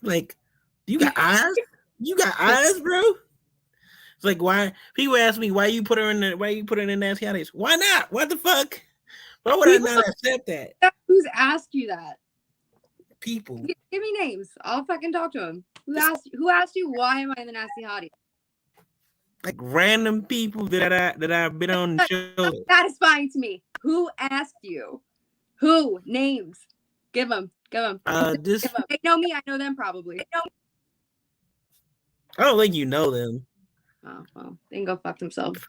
do you got eyes? You got eyes, bro? It's like, why people ask me why you put her in the Nasty Hotties? Why not? What the fuck? Why would I not accept that? Who's asked you that? People. Give me names. I'll fucking talk to them. Who asked you why am I in the Nasty Hottie? Like random people that I've been on the show. Satisfying to me. Who asked you? Who? Names. Give them. Give them. They know me. I know them probably. I don't think you know them. Oh, well, they can go fuck themselves.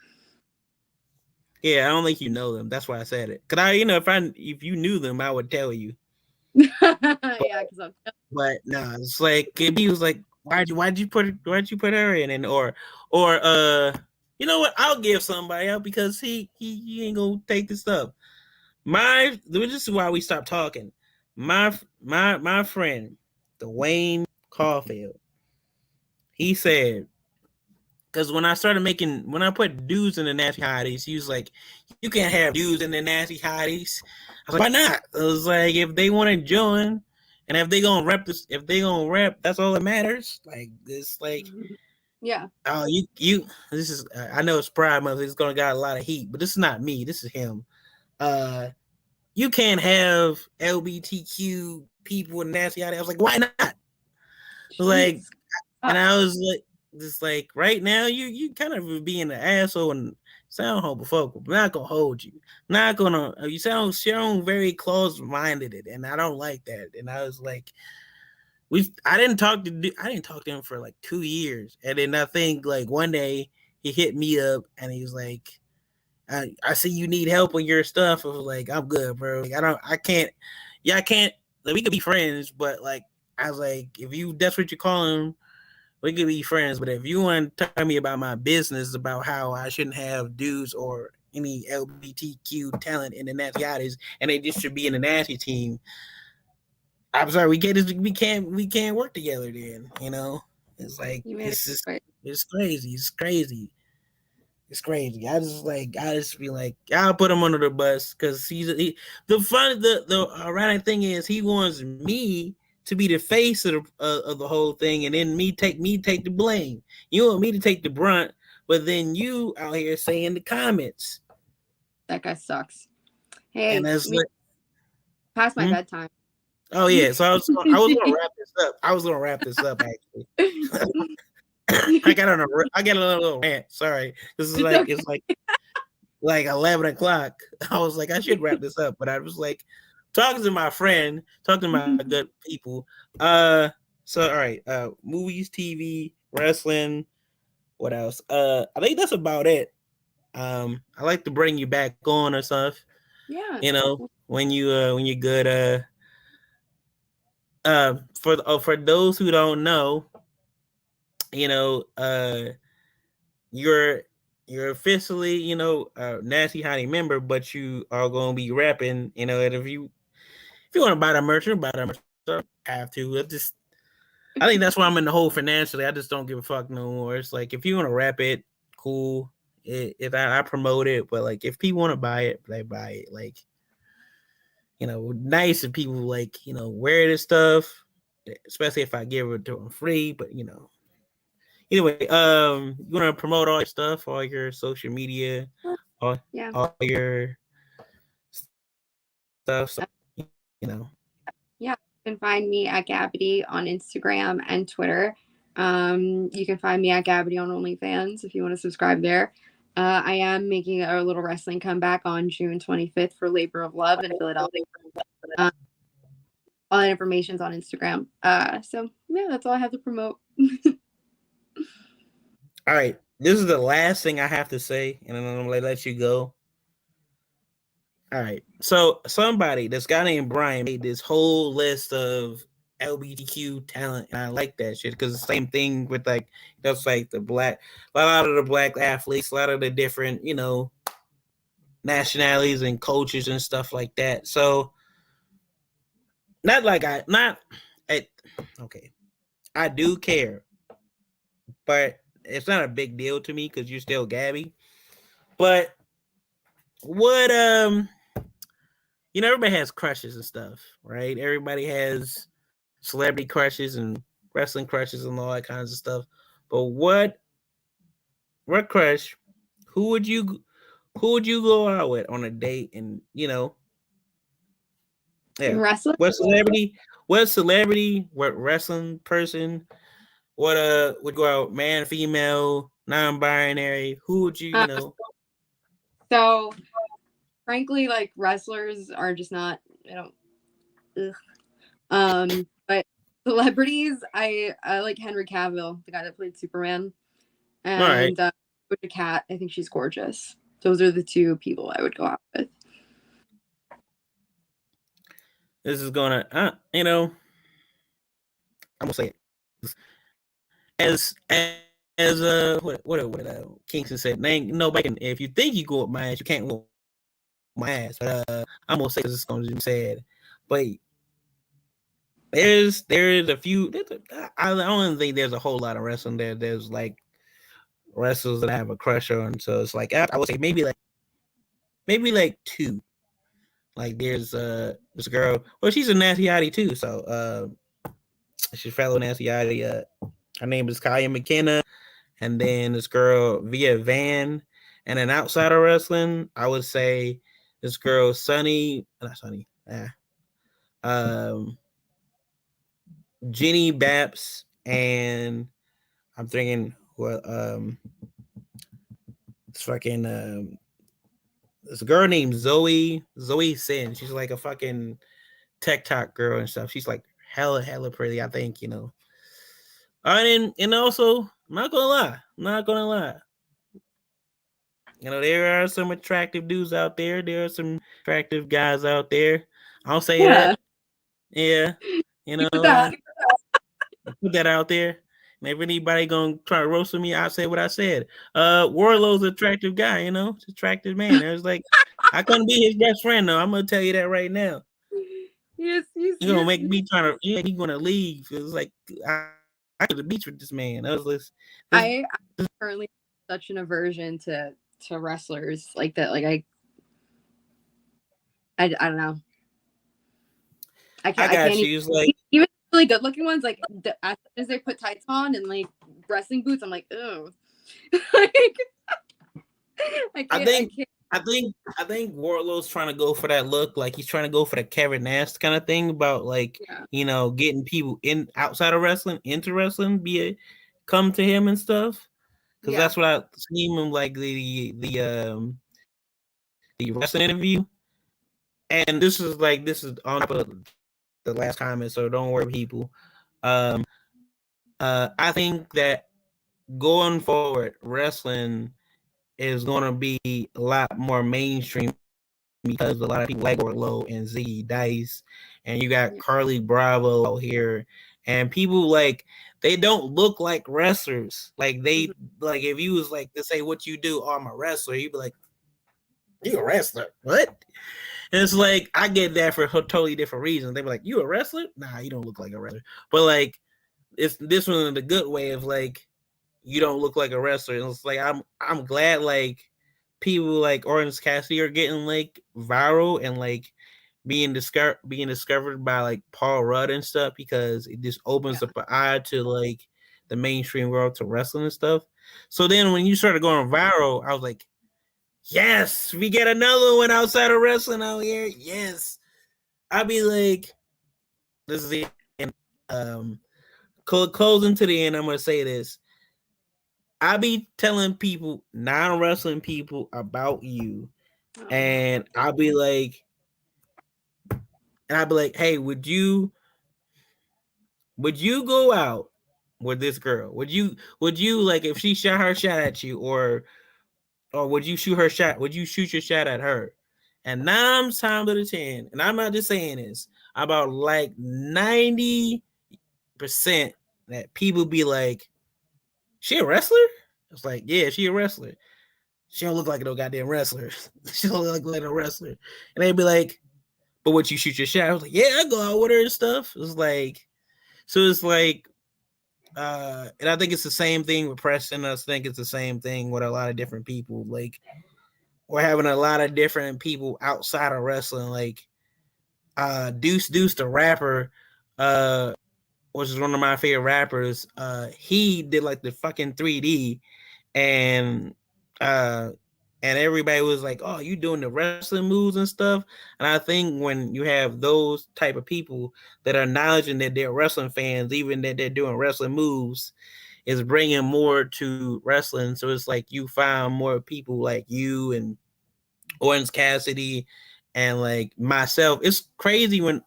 Yeah, I don't think you know them. That's why I said it. Cause if you knew them, I would tell you. Yeah, but no, it's like if he was like, why'd you put her in, and or you know what? I'll give somebody out because he ain't gonna take the stuff. This is why we stopped talking. My friend, Dwayne Caulfield, he said, because when I put dudes in the Nasty Hotties, he was like, you can't have dudes in the Nasty Hotties. I was like, why not? I was like, if they want to join, and if they gonna rep, that's all that matters. Like this, like, yeah. Oh, you. This is. I know it's Pride Month. It's gonna got a lot of heat, but this is not me. This is him. You can't have LGBTQ people in Nasty Hotties. I was like, why not? Like, and I was like, just like right now, you kind of being an asshole and sound homophobic. I'm not gonna hold you. Not gonna. You sound very close-minded, and I don't like that. And I was like, I didn't talk to him for like 2 years, and then I think like one day he hit me up and he was like, I see you need help on your stuff. I was like, I'm good, bro. Like, I can't. Like, we could be friends, but like, I was like, if that's what you're calling, we could be friends. But if you want to tell me about my business, about how I shouldn't have dudes or any LGBTQ talent in the Nasty Hotties, and they just should be in the Nasty team, I'm sorry, we can't work together then, you know? It's like You made it right. it's crazy. It's crazy. It's crazy. I just be like, I'll put him under the bus because the ironic thing is he wants me to be the face of the whole thing, and then me take the blame. You want me to take the brunt, but then you out here saying the comments, That guy sucks. and Hey, that's like, past my bedtime. oh yeah. So I was gonna wrap this up. I was gonna wrap this up actually. I got a little rant. Sorry, this is like it's like 11 o'clock. I was like, I should wrap this up, but I was like talking to my friend, talking to my good people. So all right, movies, TV, wrestling. What else? I think that's about it. I like to bring you back on or stuff. Yeah. You know, when you're good. For those who don't know, you know, you're officially, you know, a Nasty Honey member, but you are gonna be rapping, you know, and if you want to buy the merch, so have to. I think that's why I'm in the hole financially. I just don't give a fuck no more. It's like if you want to rap it, cool. If I promote it, but like if people want to buy it, they buy it. Like, you know, nice if people like, you know, wear this stuff, especially if I give it to them free. But you know, anyway, you want to promote all your stuff, all your social media, all your stuff, so, you know. Yeah, you can find me at Gabby on Instagram and Twitter. You can find me at Gabby on OnlyFans if you want to subscribe there. I am making a little wrestling comeback on June 25th for Labor of Love in Philadelphia. All that information's on Instagram. So yeah, that's all I have to promote. All right, this is the last thing I have to say, and then I'm gonna let you go. All right, so somebody, this guy named Brian, made this whole list of LGBTQ talent, and I like that shit because the same thing with like that's like a lot of the black athletes, a lot of the different, you know, nationalities and cultures and stuff like that. So okay, I do care, but it's not a big deal to me because you're still Gabby. But what you know, everybody has crushes and stuff, right? Everybody has celebrity crushes and wrestling crushes and all that kinds of stuff. But what crush? Who would you go out with on a date? And you know, yeah, Wrestling? what celebrity, what wrestling person, what would go out, man, female, non-binary? Who would you know? So, frankly, like wrestlers are just not. I don't. Ugh. But celebrities, I like Henry Cavill, the guy that played Superman, and Doja Cat. I think she's gorgeous. Those are the two people I would go out with. This is gonna, you know, I'm gonna say it. As what Kingston said, ain't nobody can, if you think you go with my ass, you can't go my ass. But I'm gonna say it's gonna be sad. But there's a few. I don't think there's a whole lot of wrestling there. There's like wrestlers that I have a crush on. So it's like I would say maybe like two. Like there's this girl. Well, she's a Nasty Yachty too. So she's fellow Nasty Yachty. Her name is Kaya McKenna. And then this girl Via Van. And then outside of wrestling, I would say this girl not Sunny. Jenny Baps, and I'm thinking it's fucking this girl named Zoe Sin. She's like a fucking TikTok girl and stuff. She's like hella pretty, I think, you know. And also, I'm not gonna lie. You know, there are some attractive dudes out there. There are some attractive guys out there. I'll say that. Yeah. You know, put that out there. And if anybody gonna try to roast me, I'll say what I said. Warlow's an attractive guy, you know, it's an attractive man. There's like I couldn't be his best friend though. I'm gonna tell you that right now. He's gonna make me trying to. Yeah, he's gonna leave. It was like I to the beach with this man. I was this I currently have such an aversion to wrestlers like that. Like I don't know. I can't you. It's like even really good looking ones. Like as soon as they put tights on and like wrestling boots, I'm like, oh. I think Wardlow's trying to go for that look. Like he's trying to go for the Kevin Nash kind of thing about like getting people in outside of wrestling into wrestling, come to him and stuff. Because that's what I seen him like the wrestling interview. And this is on top of the last comment, so don't worry, people. I think that going forward, wrestling is going to be a lot more mainstream because a lot of people like Wardlow and Ziggy Dice, and you got Carly Bravo out here, and people like they don't look like wrestlers. Like they like if you was like to say what you do, oh, I'm a wrestler, you'd be like, you a wrestler? What? And it's like I get that for totally different reasons. They be like, you a wrestler? Nah, you don't look like a wrestler. But like it's this one in the good way of like you don't look like a wrestler. And it's like I'm glad like people like Orange Cassidy are getting like viral and like being discovered by like Paul Rudd and stuff because it just opens up an eye to like the mainstream world to wrestling and stuff. So then when you started going viral, I was like, yes, we get another one outside of wrestling out here. Yes. I'd be like, this is the end. Closing to the end, I'm gonna say this. I be telling people, non-wrestling people, about you, and I'll be like, hey, would you go out with this girl? Would you like if she shot her shot at you, or would you shoot her shot? Would you shoot your shot at her? And 9 times out of 10, and I'm not just saying this, about like 90% that people be like, she a wrestler? It's like, yeah, she a wrestler. She don't look like no goddamn wrestler. She don't look like a wrestler. And they'd be like, but would you shoot your shot? I was like, yeah, I go out with her and stuff. It's like, so it's like, and I think it's the same thing with Preston. I think it's the same thing with a lot of different people. Like, we're having a lot of different people outside of wrestling. Like, Deuce the rapper, which is one of my favorite rappers. He did like the fucking 3D, and everybody was like, oh, you doing the wrestling moves and stuff. And I think when you have those type of people that are acknowledging that they're wrestling fans, even that they're doing wrestling moves, is bringing more to wrestling. So it's like you find more people like you and Orange Cassidy and like myself. It's crazy when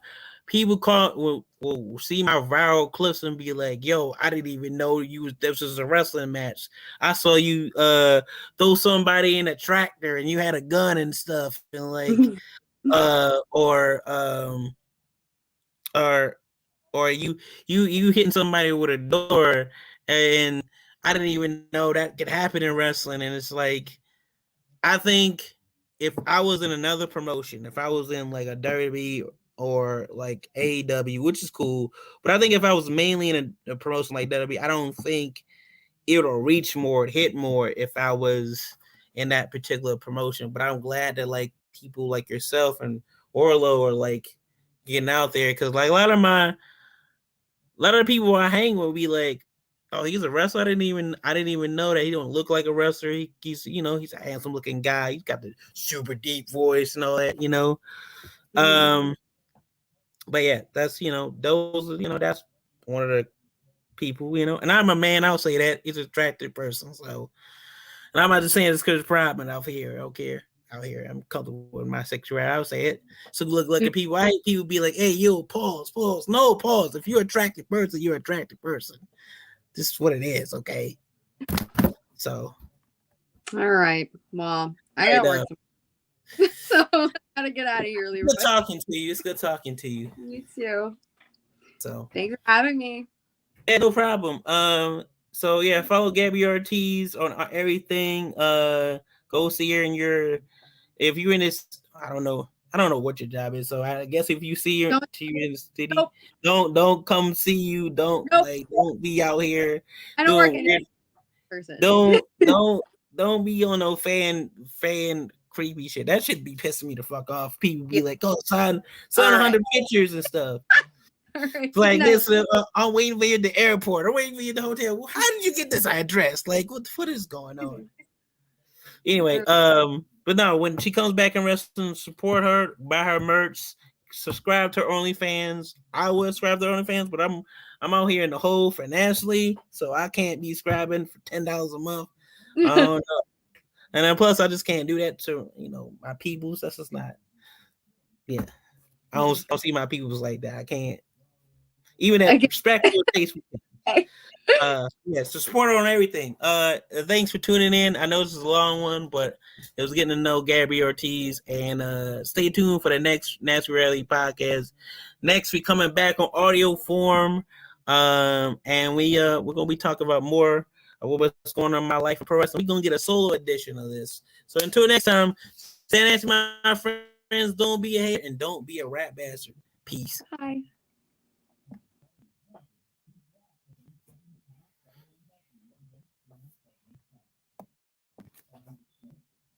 people will see my viral clips and be like, yo, I didn't even know this was a wrestling match. I saw you throw somebody in a tractor and you had a gun and stuff, and like or you hitting somebody with a door, and I didn't even know that could happen in wrestling. And it's like, I think if I was in another promotion, if I was in like a WWE or like AEW, which is cool, but I think if I was mainly in a promotion like WWE, I don't think it'll reach more, hit more if I was in that particular promotion. But I'm glad that like people like yourself and Orlo are like getting out there, because like a lot of the people I hang with be like, oh, he's a wrestler. I didn't even know that he don't look like a wrestler. He's he's a handsome looking guy. He's got the super deep voice and all that, But yeah, that's those that's one of the people, and I'm a man. I'll say that he's an attractive person. So, and I'm not just saying this because it's private out here. I don't care. Out here, I'm comfortable with my sexuality. I'll say it. So look at people. I hate people be like, hey, yo, pause. No, pause. If you're an attractive person, you're an attractive person. This is what it is, okay? So. All right. Well, I got work tomorrow. So I gotta get out of here, Leroy. Good talking to you. It's good talking to you. You too. So thanks for having me. Yeah, no problem. So yeah, follow Gabby Ortiz on everything. Go see her in if you're in this, I don't know I don't know what your job is, so I guess if you see her Don't- in the city, Nope. don't come see you. Don't Nope. don't be out here I don't work doing in weird. person. Don't be on no fan creepy shit. That should be pissing me the fuck off. People be like, oh, sign All right. 100 pictures and stuff. All right. It's like No. this. I'm waiting for you at the airport. I'm waiting for you at the hotel. Well, how did you get this address? Like, what is going on? Anyway, but no, when she comes back in wrestling, support her, buy her merch, subscribe to her OnlyFans. I would subscribe to her OnlyFans, but I'm out here in the hole financially, so I can't be subscribing for $10 a month. I don't know. And then plus, I just can't do that to my peoples. That's just not. Yeah, I don't see my peoples like that. I can't. Even that respectful taste. Yeah, so support her on everything. Thanks for tuning in. I know this is a long one, but it was getting to know Gabby Ortiz. And stay tuned for the next Natural Reality podcast. Next, we coming back on audio form. And we're gonna be talking about more of what's going on in my life of pro wrestling. We're gonna get a solo edition of this. So until next time, stay next to my friends. Don't be a hater and don't be a rat bastard. Peace. Bye.